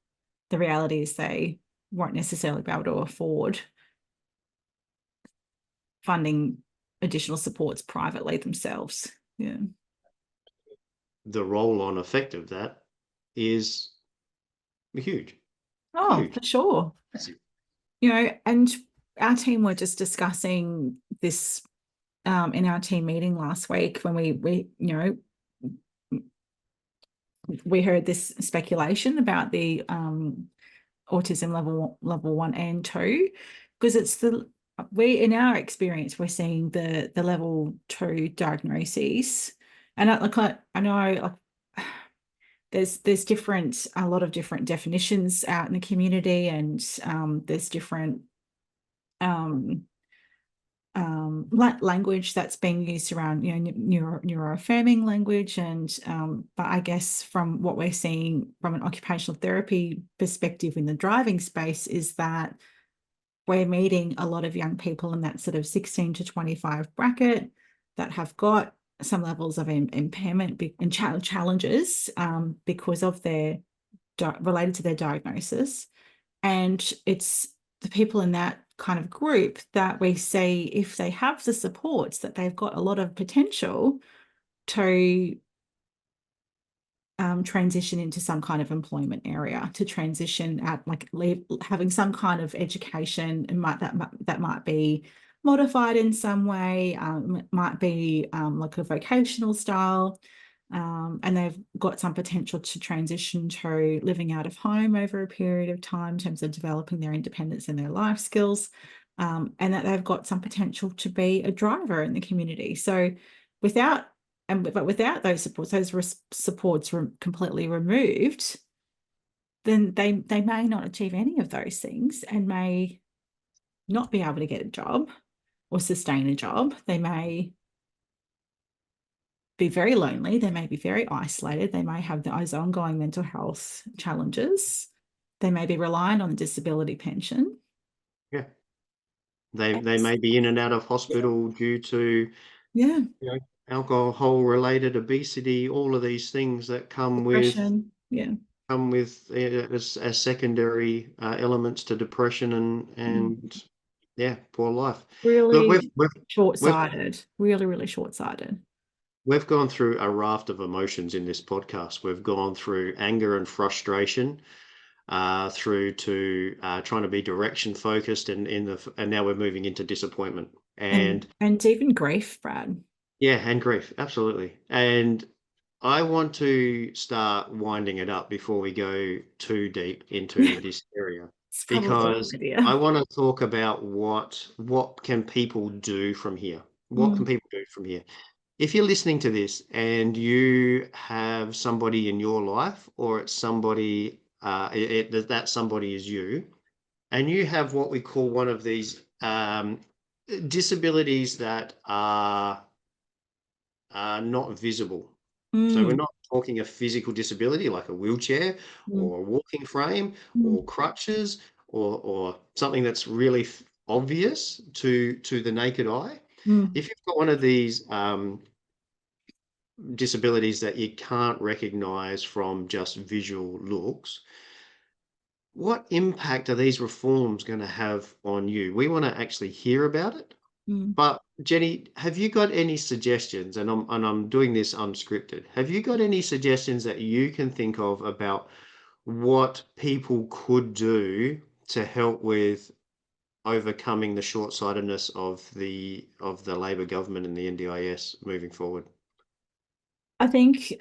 Speaker 3: the reality is they won't necessarily be able to afford funding additional supports privately themselves. Yeah.
Speaker 2: The roll-on effect of that is huge.
Speaker 3: Oh, for sure. And our team were just discussing this in our team meeting last week when we heard this speculation about the autism level 1 and 2, because it's in our experience, we're seeing the level 2 diagnoses, and I know there's a lot of different definitions out in the community, and there's different language that's being used around, neuroaffirming language, and but I guess from what we're seeing from an occupational therapy perspective in the driving space is that we're meeting a lot of young people in that sort of 16 to 25 bracket that have got some levels of impairment and challenges because of their related to their diagnosis, and it's the people in that kind of group that we see, if they have the supports, that they've got a lot of potential to transition into some kind of employment area, to transition at having some kind of education, and that might be modified in some way, might be like a vocational style, and they've got some potential to transition to living out of home over a period of time in terms of developing their independence and their life skills, and that they've got some potential to be a driver in the community. So without those supports completely removed, then they may not achieve any of those things and may not be able to get a job or sustain a job. They may be very lonely. They may be very isolated. They may have those ongoing mental health challenges. They may be relying on the disability pension.
Speaker 2: Yeah. They may be in and out of hospital due to alcohol-related obesity, all of these things that come
Speaker 3: Depression.
Speaker 2: with as secondary elements to depression and poor life.
Speaker 3: Really
Speaker 2: Look,
Speaker 3: short-sighted. Really short-sighted.
Speaker 2: We've gone through a raft of emotions in this podcast. We've gone through anger and frustration, through to trying to be direction focused, and now we're moving into disappointment and
Speaker 3: even grief, Brad.
Speaker 2: Yeah, and grief, absolutely. And I want to start winding it up before we go too deep into this area, because I want to talk about what can people do from here. What can people do from here? If you're listening to this and you have somebody in your life, or it's somebody that somebody is you, and you have what we call one of these disabilities that are not visible. So we're not talking a physical disability like a wheelchair or a walking frame or crutches or something that's really obvious to the naked eye. If you've got one of these disabilities that you can't recognize from just visual looks, what impact are these reforms going to have on you? We want to actually hear about it. But Jenny, have you got any suggestions? And I'm doing this unscripted. Have you got any suggestions that you can think of about what people could do to help with overcoming the short-sightedness of the Labor government and the NDIS moving forward?
Speaker 3: I think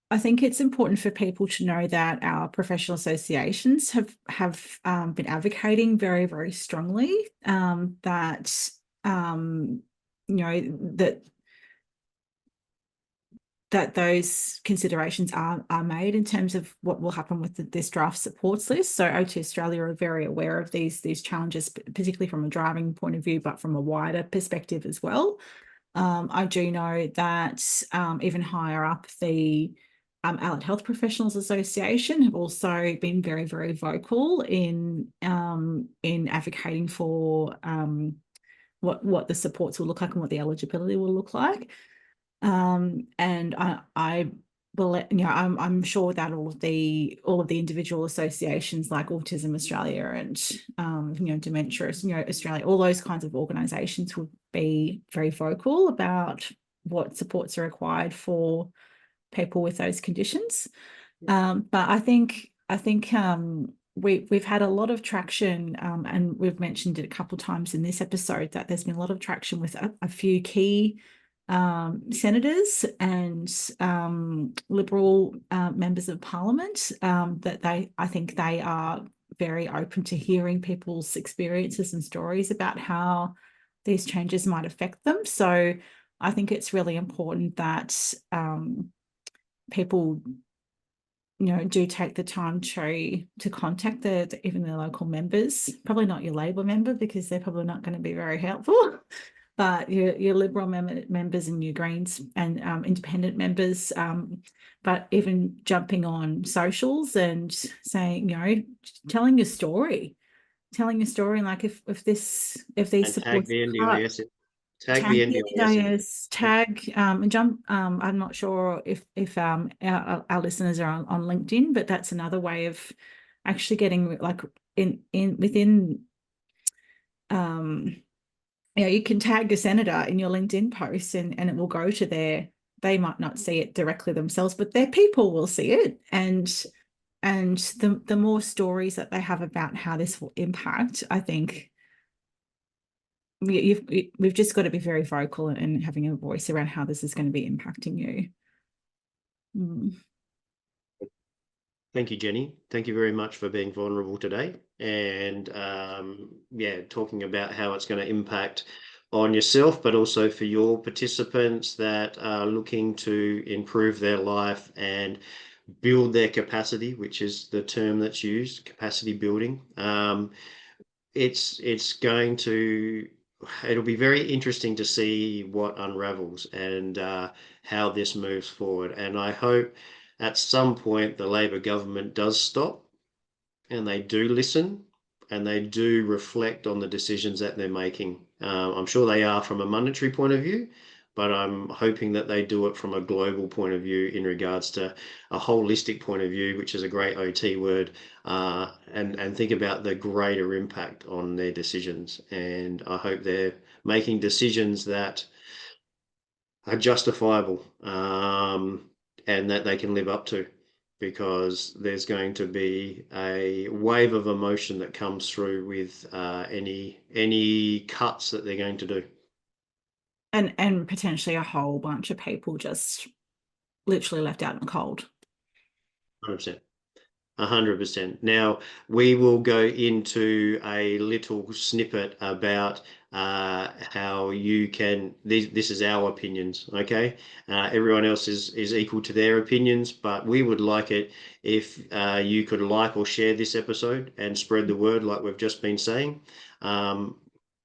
Speaker 3: it's important for people to know that our professional associations have been advocating very, very strongly that that those considerations are made in terms of what will happen with this draft supports list. So OT Australia are very aware of these challenges, particularly from a driving point of view, but from a wider perspective as well. I do know that even higher up, the Allied Health Professionals Association have also been very, very vocal in advocating for what the supports will look like and what the eligibility will look like. And I believe, I'm sure that all of the individual associations like Autism Australia and Dementia Australia, all those kinds of organisations would be very vocal about what supports are required for people with those conditions. But I think we've had a lot of traction, and we've mentioned it a couple of times in this episode, that there's been a lot of traction with a few key senators and Liberal members of Parliament, that I think they are very open to hearing people's experiences and stories about how these changes might affect them. So I think it's really important that people, do take the time to contact even the local members. Probably not your Labor member, because they're probably not going to be very helpful, but your Liberal members and your Greens and independent members. But even jumping on socials and saying, telling your story, like if these
Speaker 2: And tag
Speaker 3: supports
Speaker 2: the NDIS. Tag
Speaker 3: tag
Speaker 2: the
Speaker 3: the
Speaker 2: NDIS.
Speaker 3: tag and jump. I'm not sure if our listeners are on LinkedIn, but that's another way of actually getting like within you can tag a senator in your LinkedIn post, and it will go to they might not see it directly themselves, but their people will see it. And the more stories that they have about how this will impact, I think we've just got to be very vocal and having a voice around how this is going to be impacting you.
Speaker 2: Thank you, Jenny. Thank you very much for being vulnerable today, and talking about how it's going to impact on yourself, but also for your participants that are looking to improve their life and build their capacity, which is the term that's used, capacity building. It'll be very interesting to see what unravels and how this moves forward. And I hope at some point the Labor government does stop and they do listen and they do reflect on the decisions that they're making. I'm sure they are from a monetary point of view, but I'm hoping that they do it from a global point of view in regards to a holistic point of view, which is a great OT word, and think about the greater impact on their decisions. And I hope they're making decisions that are justifiable, and that they can live up to, because there's going to be a wave of emotion that comes through with any cuts that they're going to do.
Speaker 3: And potentially a whole bunch of people just literally left out in the cold.
Speaker 2: 100%. 100%. Now, we will go into a little snippet about how you can, this is our opinions, okay? Everyone else is equal to their opinions, but we would like it if you could like or share this episode and spread the word like we've just been saying.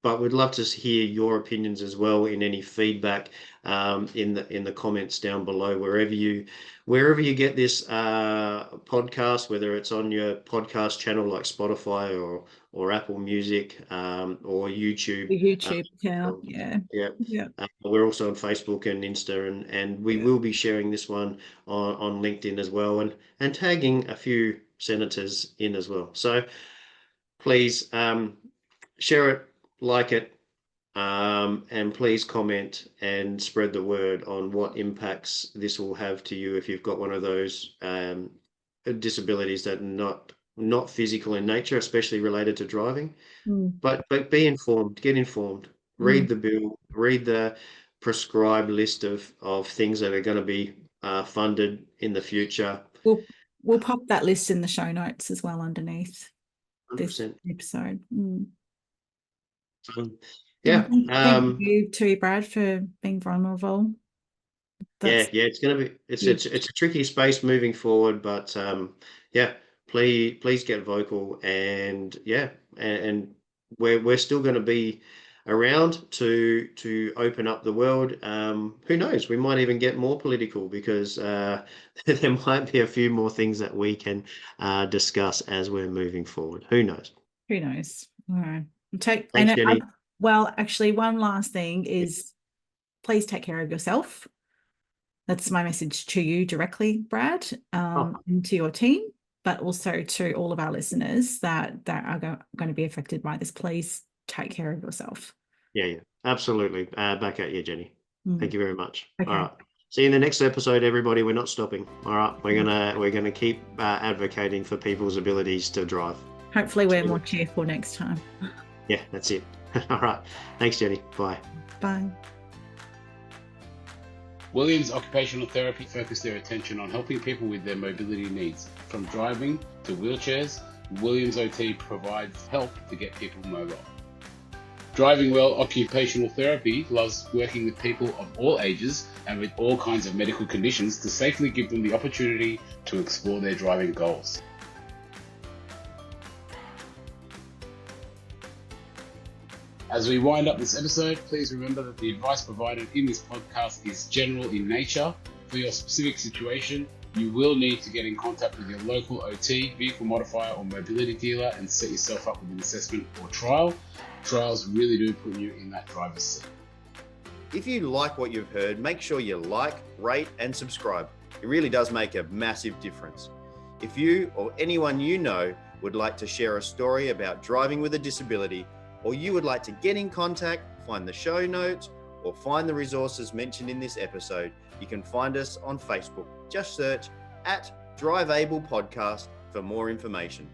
Speaker 2: But we'd love to hear your opinions as well in any feedback in the comments down below, wherever you get this podcast, whether it's on your podcast channel like Spotify or Apple Music or YouTube.
Speaker 3: The YouTube account, yeah.
Speaker 2: We're also on Facebook and Insta, and we will be sharing this one on LinkedIn as well, and tagging a few senators in as well. So please share it, like it, and please comment and spread the word on what impacts this will have to you if you've got one of those disabilities that are not physical in nature, especially related to driving. But be informed, get informed, read the bill, read the prescribed list of things that are going to be funded in the future.
Speaker 3: We'll pop that list in the show notes as well underneath
Speaker 2: 100%.
Speaker 3: this episode.
Speaker 2: Thank
Speaker 3: you too, Brad, for being vulnerable.
Speaker 2: It's going to be it's a tricky space moving forward, but please get vocal, and we're still going to be around to open up the world. Who knows, we might even get more political, because there might be a few more things that we can discuss as we're moving forward. Who knows?
Speaker 3: All right.
Speaker 2: Thanks, Jenny.
Speaker 3: Well, actually, one last thing is, please take care of yourself. That's my message to you directly, Brad, and to your team, but also to all of our listeners that are going to be affected by this. Please take care of yourself.
Speaker 2: Yeah, absolutely. Back at you, Jenny. Thank you very much.
Speaker 3: Okay.
Speaker 2: All right. See you in the next episode, everybody. We're not stopping. All right, we're gonna keep advocating for people's abilities to drive.
Speaker 3: Hopefully, we're more cheerful next time.
Speaker 2: Yeah, that's it. All right. Thanks, Jenny. Bye.
Speaker 3: Bye.
Speaker 1: Williams Occupational Therapy focus their attention on helping people with their mobility needs. From driving to wheelchairs, Williams OT provides help to get people mobile. Driving Well Occupational Therapy loves working with people of all ages and with all kinds of medical conditions to safely give them the opportunity to explore their driving goals. As we wind up this episode, please remember that the advice provided in this podcast is general in nature. For your specific situation, you will need to get in contact with your local OT, vehicle modifier or mobility dealer and set yourself up with an assessment or trial. Trials really do put you in that driver's seat.
Speaker 4: If you like what you've heard, make sure you like, rate and subscribe. It really does make a massive difference. If you or anyone you know would like to share a story about driving with a disability, or you would like to get in contact, find the show notes, or find the resources mentioned in this episode, you can find us on Facebook. Just search @DriveAblePodcast for more information.